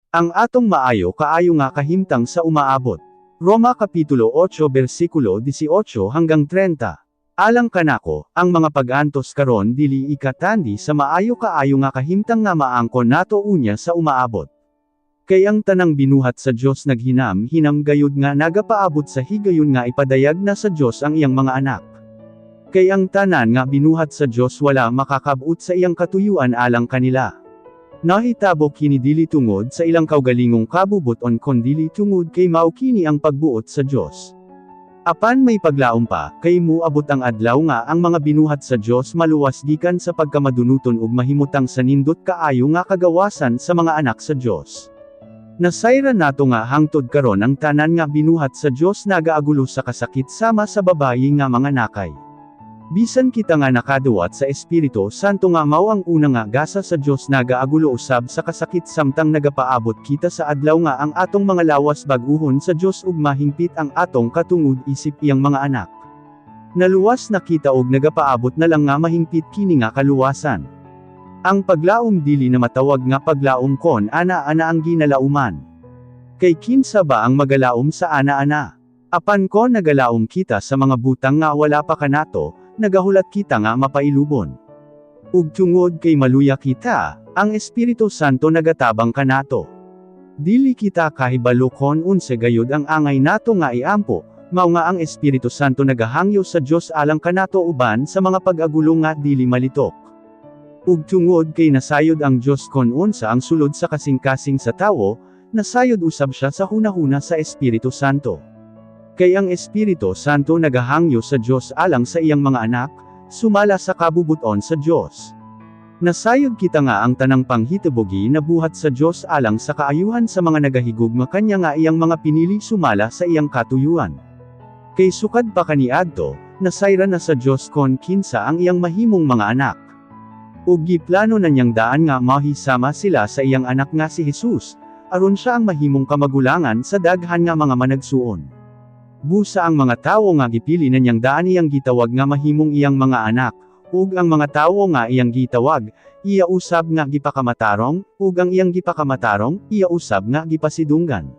Ang atong maayo kaayo nga kahimtang sa umaabot. Roma Kapitulo 8 versikulo 18 hanggang 30. Alang kanako, ang mga pag-antos karon dili ikatandi sa maayo kaayo nga kahimtang nga maangkon nato unya sa umaabot. Kay ang tanang binuhat sa Dios naghinam-hinam gayud nga nagapaabot sa higayon nga ipadayag na sa Dios ang iyang mga anak. Kay ang tanan nga binuhat sa Dios wala makakabut sa iyang katuyuan alang kanila. Nahitabo kini dili tungod sa ilang kaugalingong kabubuton kondili tungod kay mao kini ang pagbuot sa Dios. Apan may paglaom pa, kay muabot ang adlaw nga ang mga binuhat sa Dios maluwas gikan sa pagkamadunuton ug mahimutang sa nindot kaayo nga kagawasan sa mga anak sa Dios. Nasayran nato nga hangtod karon ang tanan nga binuhat sa Dios nagaagulo sa kasakit sama sa babayi nga mga nakay. Bisan kita nga nakaduwat sa Espiritu Santo nga mao ang una nga gasa sa Dios nagaagulo usab sa kasakit samtang nagapaabot kita sa adlaw nga ang atong mga lawas bag-uhon sa Dios ug mahingpit ang atong katungod isip iyang mga anak. Naluwas na kita og nagapaabot na lang nga mahingpit kini nga kaluwasan. Ang paglaom dili na matawag nga paglaom kon ana-ana ang ginalauman. Kay kinsa ba ang magalaom sa ana-ana? Apan kon nagalaom kita sa mga butang nga wala pa kanato, nagahulat kita nga mapailubon. Ug tungod kay maluya kita, ang Espiritu Santo nagatabang kanato. Dili kita kahibalo kon unse gayud ang angay nato nga iampo, mao nga ang Espiritu Santo nagahangyo sa Dios alang kanato uban sa mga pag-agulo nga dili malitok. Ug tungod kay nasayod ang Dios kon unsa ang sulod sa kasing-kasing sa tawo, nasayod usab siya sa hunahuna sa Espiritu Santo. Kay ang Espiritu Santo nagahangyo sa Dios alang sa iyang mga anak, sumala sa kabubuton sa Dios. Nasayod kita nga ang tanang panghitabogi na buhat sa Dios alang sa kaayuhan sa mga nagahigugma kanya nga iyang mga pinili sumala sa iyang katuyuan. Kay sukad pa kaniadto, nasayran na sa Dios kon kinsa ang iyang mahimong mga anak. Ug giplano na niyang daan nga mahisama sila sa iyang anak nga si Jesus, aron siya ang mahimong kamagulangan sa daghan nga mga managsuon. Busa ang mga tawo nga gipili na niyang daan iyang gitawag nga mahimong iyang mga anak, ug ang mga tawo nga iyang gitawag, iya usab nga gipakamatarong, ug ang iyang gipakamatarong, iya usab nga gipasidunggan.